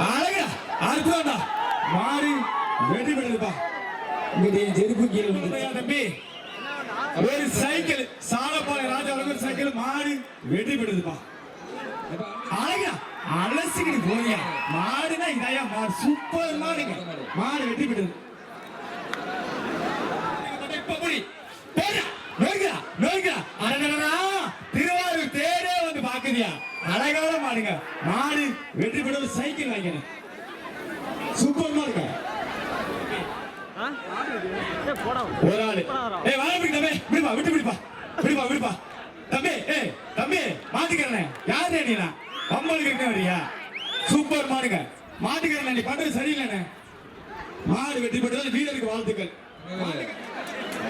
அழகா அற்புதம்டா மாறி வெற்றி பெறுதுப்பா. இங்க செருப்பு கீழே தம்பி ஒரு சைக்கிள் சாலப்பாளைய ராஜா ஒரு சைக்கிள் மாறி வெற்றி பெறுதுப்பா. அழகா அலசிக்கிட்டு போறியா மாடுனா இதாயா மாடு சூப்பர் மாடுங்க மாடு வெற்றி பெறுது. திருவாரூர் தேரே வந்து பாக்குதியா அழகான மாடுங்க மாடு வெற்றி பெற்ற சைக்கிள் வாங்கின சூப்பர் மாடுங்க. ஒரு ஆளு விடுப்பா விட்டு விடுப்பா விடுப்பா விடுப்பா தம்பி தம்பி மாட்டுக்கிறேன் யாரு நீ அம்மனுக்கு வரியா சூப்பர் மாடுங்க மாட்டுக்கிறேன் நீ பண்றது சரியில்லைண்ணே மாடு வெற்றி பெற்றது வீரருக்கு வாழ்த்துக்கள்.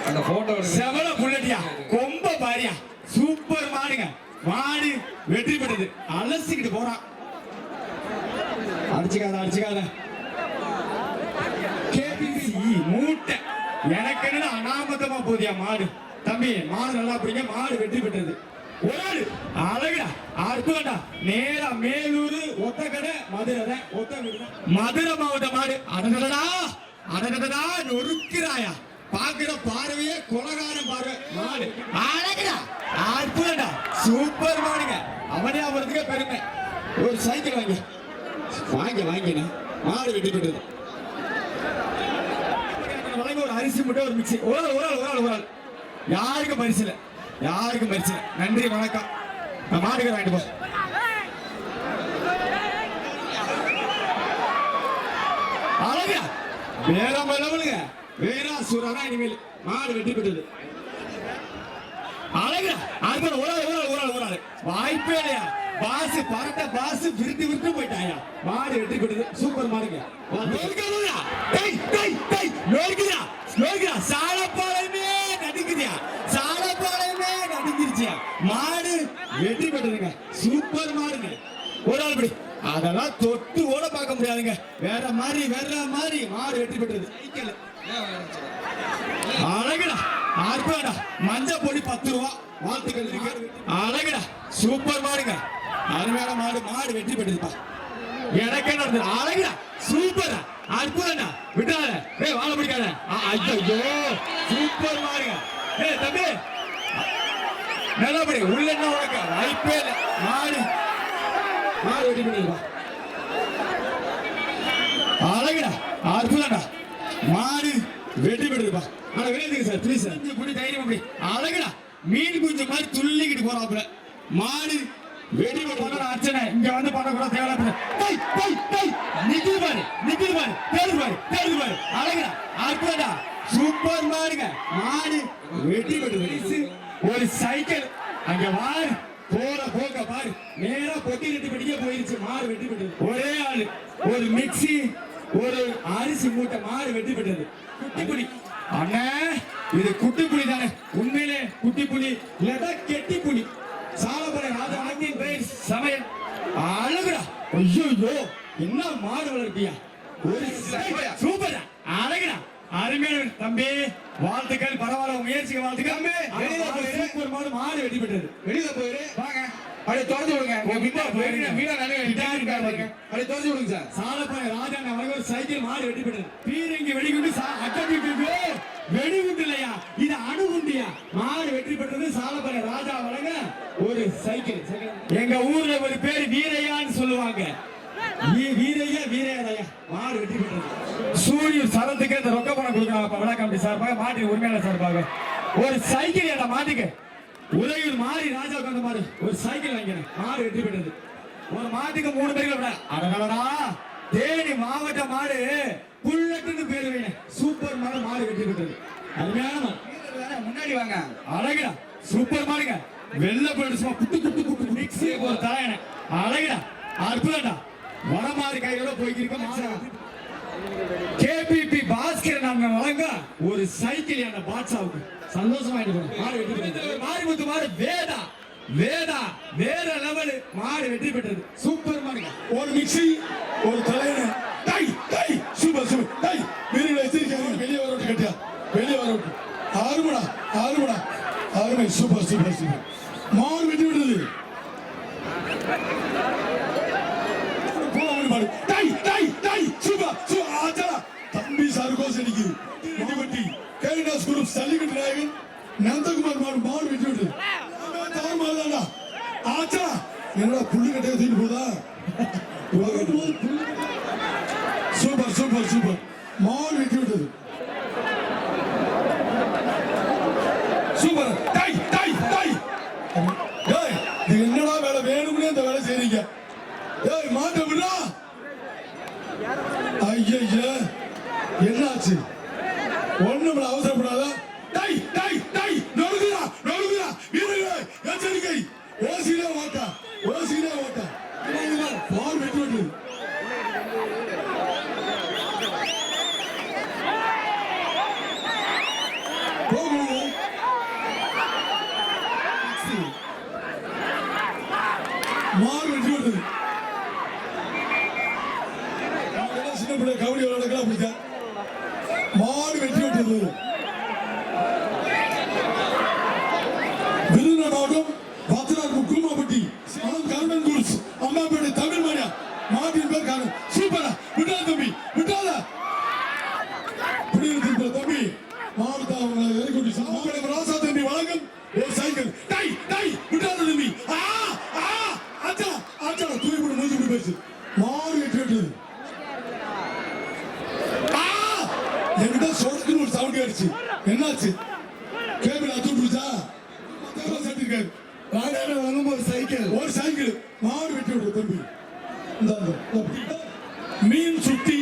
அந்த போட்டோ செவல புல்லட்டியா கொம்ப பாரியா சூப்பர் மாடுங்க மாடு வெற்றி பெற்றது அலசிக்கிட்டு போறான். அடிச்சுக்காத அடிச்சுக்காத கேபிசி மூட்டை எனக்கு என்ன அனாமத்தமா போதியா மாடு தம்பி மாடு நல்லா பிடிங்க மாடு வெற்றி பெற்றது. ஒரு ஆளு அழகுடா அற்புதம்டா நேரா மேலூர் ஒத்தக்கடை மதுரை மதுரை மாவட்ட மாடு அடடடா அடடடா நொறுக்கிறாயா பாக்குற பார்வையே கொலகாரம் பார்வை மாடு அழகுடா அற்புதம்டா சூப்பர் மாடுங்க அவனே அவருக்கு பெருமை. ஒரு சைக்கிள் வாங்க வாங்க வாங்கின மாடு வெட்டி பெற்றது. ஒரு அரிசி மட்டும் ஒரு மிக்சி ஒரு ஆள் ஒரு ஆள் ஒரு ஆள் ஒரு ஆள் யாருக்கும் பரிசு யாருக்கும் பரிசு. நன்றி வணக்கம். நான் மாடுக்கு வாங்கிட்டு போ. அழகா வேற லெவலுங்க வீராசுரனா இனிமேல் மாடு வெட்டி பெற்றது. அழகா அது ஒரு ஆள் ஒரு ஆள் ஒரு ஆள் ஒரு ஆள் வாய்ப்பே இல்லையா பாஸ் பரட்ட பாஸ் விருத்தி விருத்து போயிட்டாயா மாடு வெட்டி பெற்றது சூப்பர் மாடுங்க. சாலப்பாளையமே நடிக்குதியா சாலப்பாளையமே நடிக்கிருச்சியா மாடு வெற்றி பெற்றதுங்க சூப்பர் மாடுங்க. ஒரு ஆள் படி அதெல்லாம் தொட்டு ஓட பார்க்க முடியாதுங்க வேற மாதிரி மாடு வெற்றி பெற்றது. சைக்கிள் அழகுடா அற்புதம்டா மஞ்ச பொடி 10 ரூபா வாழ்த்துக்கள் இருக்கு. அழகுடா சூப்பர் மாடுங்க அருமையான மாடு மாடு வெற்றி பெற்றதுப்பா. எனக்கே நடந்தது அழகுடா சூப்பரா அற்புதம்டா விட்டாத வாழ பிடிக்காத ஐயோ சூப்பர் மாடுங்க. தம்பி நல்லபடி உள்ள என்ன உனக்க வாய்ப்பே இல்லை மாடு மாடு வெட்டி பண்ணிடுவா. அழகுடா அற்புதம்டா மாடு வெட்டி பெறுதுப்பா. ஆனா வேணுங்க சார் ப்ளீஸ் சார் இப்படி தைரியம் அப்படி அழகுடா மீன் குஞ்சு மாதிரி துள்ளிக்கிட்டு போறாப்புல மாடு வெடி பண்ண அர்ச்சனை இங்க வந்து பண்ண கூட தேவையில்ல. நிக்கிது பாரு தேடு பாரு அழகுடா அற்புதம்டா சூப்பர் மாடுங்க மாடு வெட்டி பெற்றது. ஒரு சைக்கிள் அங்க வாரு போற போக்க பாரு நேரா பொட்டி கட்டி படிக்க போயிருச்சு மாடு வெட்டி பெற்றது. ஒரே ஆளு ஒரு மிக்சி ஒரு அரிசி மூட்டை மாடு வெட்டி பெற்றது. குட்டி புலி அண்ணே இது குட்டி புலி தானே உண்மையிலே குட்டி புலி இல்லடா கெட்டி புலி சாலப்பாளைய ராஜா அங்கின் பேர் சமையல் அழகுடா ஐயோ என்ன மாடு வளர்ப்பியா ஒரு சூப்பரா அழகுடா அருமையான தம்பி வாழ்த்துக்கள் பரவாயில்ல முயற்சிக்கு வாழ்த்துக்கள். சூப்பர் மாடு மாடு வெட்டி பெற்றது. வெளியில போயிரு வாங்க அப்படியே தொடர்ந்து விடுங்க அப்படியே தொடர்ந்து விடுங்க சார். சாலப்பாளைய ராஜா அவர்கள் சைக்கிள் மாடு வெட்டி பெற்றது. பீரங்கி வெடிகுண்டு அட்டடிக்கு வெடிகுண்டு இல்லையா இது அணுகுண்டியா மாடு வெற்றி பெற்றது. சாலப்பாளைய ராஜா வழங்க ஒரு சைக்கிள். எங்க ஊர்ல ஒரு பேர் வீரையான்னு சொல்லுவாங்க வீரையா மாடு வெற்றி பெற்றது. சூரியன் சரத்துக்கு இந்த ரொக்க பணம் கொடுக்கணும் விழா கமிட்டி சார்பாக மாட்டு உரிமையாளர் சார்பாக ஒரு சைக்கிள் என்ற மாட்டுக்கு உதவியில் மாறி ராஜா உட்கார்ந்த மாடு ஒரு சைக்கிள் வாங்கினேன் மாடு வெற்றி பெற்றது. ஒரு மாட்டுக்கு 3 பேர்கள் விட அடடா தேனி மாவட்ட மாடு புல்லட்டுன்னு பேர் வைங்க சூப்பர் மாடு மாடு வெற்றி பெற்றது. அருமையான முன்னாடி வாங்க அழகுடா சூப்பர் மாடுங்க வெள்ள போயிடு சும்மா புட்டு மிக்ஸி ஒரு தலையணை அழகுடா அற்புதம்டா வடமாறு கையோட போய்க்கிருக்க கேபிபி பாஸ்கர் நாங்க வழங்க ஒரு சைக்கிள் அந்த பாட்சாவுக்கு சந்தோஷமாயிட்டு மாரிமுத்து மாடு வேதா வேற லெவல் மாடு வெற்றி பெற்றது. சூப்பர் மாடுங்க ஒரு மிக்ஸி ஒரு தலையணை சூப்பர் வெளியே வச்சிருக்காங்க வெளியே வர கட்டியா வெளியே வர ஆறுமடா அருமை சூப்பர் மாடு வெட்டி விடுறது. மாடு டை சூப்பர் ஆச்சா தம்பி சர்கோஸ் அடிக்குது மாவட்டி கைடாஸ் குரூப் சல்லிக்கட்டு நாயகன் நந்தகுமார் மாடு வெட்டி விட்டு தவறு மாடா ஆச்சா என்னடா புள்ளி கட்டைய தூக்கி போதா சூப்பர் மாடு வெட்டி விட்டது சூப்பர் டை இது என்னடா வேலை வேணும்னே இந்த வேலை செய்றீங்க ஏய் மாட்ட விடுறா ஐயா என்னாச்சு ஒண்ணும் அவசரப்படாத டை நொறுங்குறா வீரர்களே எச்சரிக்கை ஓசிலே ஓட்டா பால் வெட்டி விட்டு மாடு வெட்டி விட்டது சின்ன பிள்ளை கபடி விளையாடுக்கலாம் அப்படித்தான் மாடு வெட்டி விட்டது விருதுநகர் மாவட்டம் பத்ரார் குருமாப்பட்டி கருணன் குருஸ் அம்மாப்பேட்டை தமிழ் மாடியா மாட்டின் பேர் காரணம் சூப்பரா விட்டாத தம்பி தம்பி மாவட்ட ராசா தம்பி வழங்கும் ஒரு சைக்கிள் டை விட்டாத தம்பி ஆச்சா தூய்மை மூஞ்சி பேசு மாடு வெட்டி விட்டது என்கிட்ட சொடக்குன்னு ஒரு சவுண்ட் ஆயிடுச்சு என்னாச்சு கேபிள் அத்து பிடிச்சா சேர்த்திருக்காரு வாங்கும் ஒரு சைக்கிள் மாடு வெட்டி விட்டு தம்பி மீன் சுட்டி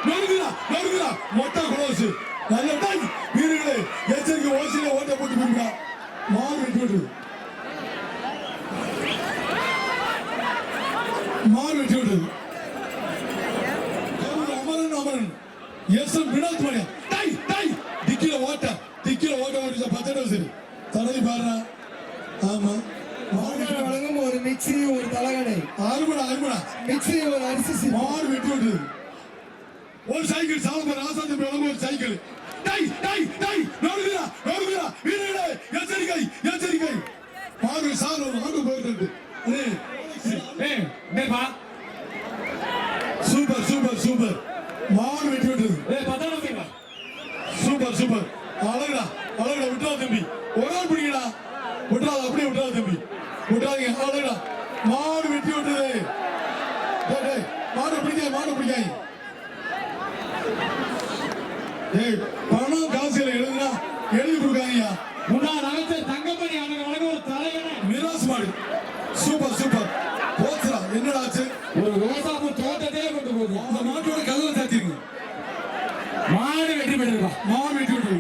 நொறுங்குறா மொட்டை குளோஸ் நல்ல வீரர்களே எச்சரிக்கை ஓசியில ஓட்ட போட்டு போயிருக்கா மாடு வெட்டி விட்டு அமரன் எஸ்எம் வினோத் மணி டிக்கில ஓட்ட பச்சை சரி தடவி பாருடா ஆமா வழங்கும் ஒரு மிக்சி ஒரு தலகணை அருமடா மிக்சி ஒரு அரிசி மாடு வெட்டி விட்டு ஒரு சைக்கிள் சாலப்பர் ஆசாந்தி வழங்கும் ஒரு சைக்கிள் நொறுங்குறா வீரர்களே எச்சரிக்கை மாடு சார் மாடு போயிட்டு சூப்பர் மாடு வெட்டி விட்டது சூப்பர் அழகுடா விட்டுறா தம்பி ஒரு ஆள் பிடிக்கடா அப்படியே விட்டுறா தம்பி விட்டுறாதீங்க அழகுடா மாடு வெட்டி விட்டது மாடு பிடிக்காய் பணம் காசு எழுதுனா எழுதி கொடுக்காதீங்க முன்னாள் அமைச்சர் தங்கமணி அவர்கள் ஒரு தலைவனை நிராஸ் மாடு சூப்பர் போச்சுடா என்னடா ஆச்சு ஒரு ரோசாப்பூ தோட்டத்தையே கொண்டு போகுது அந்த மாட்டோட கதவை சாத்திருங்க மாடு வெற்றி பெற்றிருக்கா மாடு வெட்டி விட்டு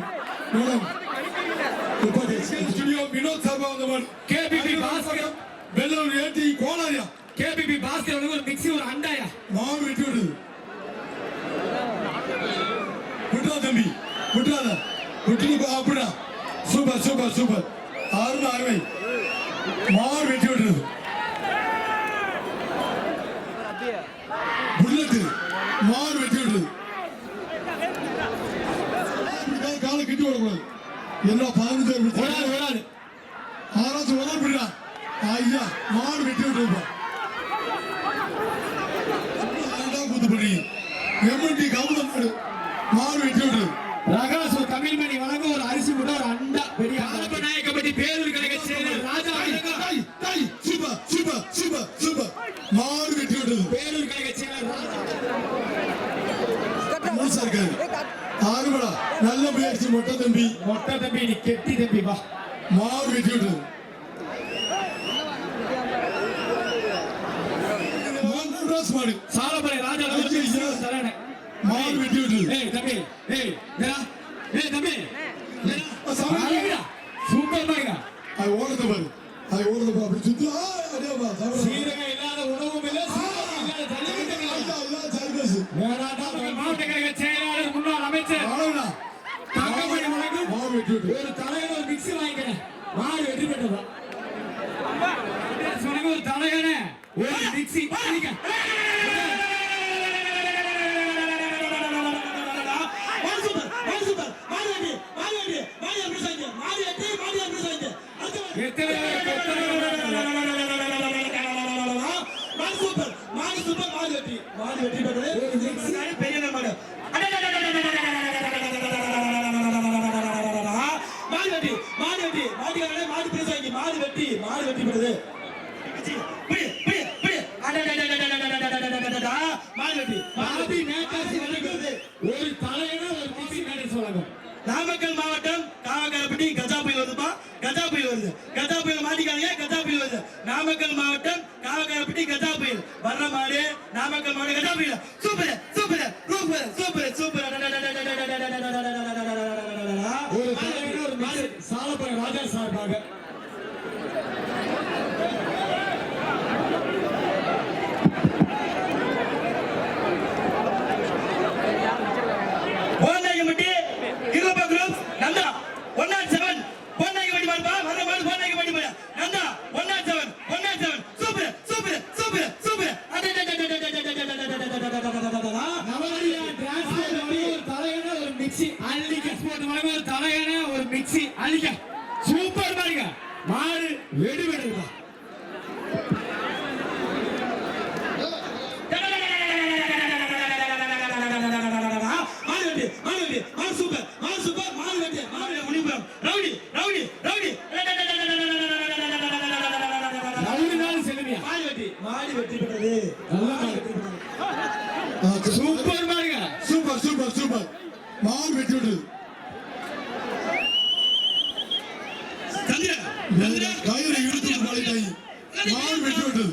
மேடம் ஸ்டுடியோ வினோத் சர்மா வந்த மாடு கேபிபி பாஸ்கர் வெள்ளூர் ஏடி கோலாரியா கேபிபி பாஸ்கர் ஒரு மிக்ஸி ஒரு அண்டாயா மாடு வெட்டி விடுது விட்டுறா தம்பி விட்டுட்டு அப்படிடா சூப்பர் அருமை மாடு வெட்டி விடுறது புல்லட்டு மாடு வெட்டி விடுறது காலை கிட்டி விடக்கூடாது என்ன 15 வராது ஆராய்ச்சி உதவி பிடிடா ஐயா மாடு வெட்டி விட்டுருப்பா கூத்து பண்ணி எம்என்டி கவுத மாடு வெட்டி விட்டுரு ரகாசு தமிழ்மணி வழங்க ஒரு அரிசி கூட ஒரு அண்டா பெரிய நாயக்கப்பட்டி பேரூர் கழக செயலர் ராஜா சூப்பர் மாடு வெட்டி விட்டுரு பேரூர் கழக செயலர் ராஜா இருக்காரு ஆறுமடா நல்ல முயற்சி மொட்டை தம்பி நீ கெட்டி தம்பி வா மாடு வெட்டி விட்டுரு மாடு சாலப்படை ராஜா மாடு வெட்டி விட்டுரு தம்பி சூப்பர் பாருங்க அது ஓடுறது பாரு அப்படி சுத்தி சீரகம் இல்லாத உணவும் இல்லை மாவட்ட கழக செயலாளர் முன்னாள் அமைச்சர் தங்கமணி வழங்கும் ஒரு தலைவர் ஒரு மிக்ஸி வாங்கிக்கிறேன் மாடு வெற்றி பெற்றதா ஒரு தலைவன ஒரு மிக்ஸி எத்தனை சூப்பர் மாடு வெட்டி பெற்றது பெரிய மாடு மாடு பேசாங்க மாடு வெட்டி பெறுது ஒரு தலையணை ஒரு மிக்ஸி மேடை சொல்லணும். நாமக்கல் மாவட்டம் காவக்காரப்பட்டி கஜா புயல் வருதுப்பா கஜா புயல் மாட்டிக்காதீங்க கஜா புயல் வருது நாமக்கல் மாவட்டம் காவக்காரப்பட்டி கஜா புயல் வர்ற மாடு நாமக்கல் மாவட்டம் கஜா புயல் சூப்பர் ஒரு தலையணை ஒரு மிக்ஸி சாலப்பன் ராஜா சார்பாக போனாயமட்டி இருபா குரூப் நந்தா 107 போனாயமட்டி மாடுப்பா வர்ற மாடு போனாயமட்டி மாடு நந்தா 107 சூப்பர் நவரியா டிரான்ஸ்போர்ட் வழி ஒரு தலையணை ஒரு மிக்ஸி அள்ளிக்க ஸ்போர்ட் வழி ஒரு தலையணை ஒரு மிக்ஸி அள்ளிக்க சூப்பர் பாருங்க மாடு வெடிபடுப்பா சூப்பர் மாடு வெட்டி முடிப்போம் ரவுடி ரவுடினாலும் செல்லுமியா மாடு வெட்டி பெற்றது சூப்பர் பாருங்க சூப்பர் மாடு வெட்டி விட்டது கயிறை இழுத்து மாடு வெட்டி விட்டது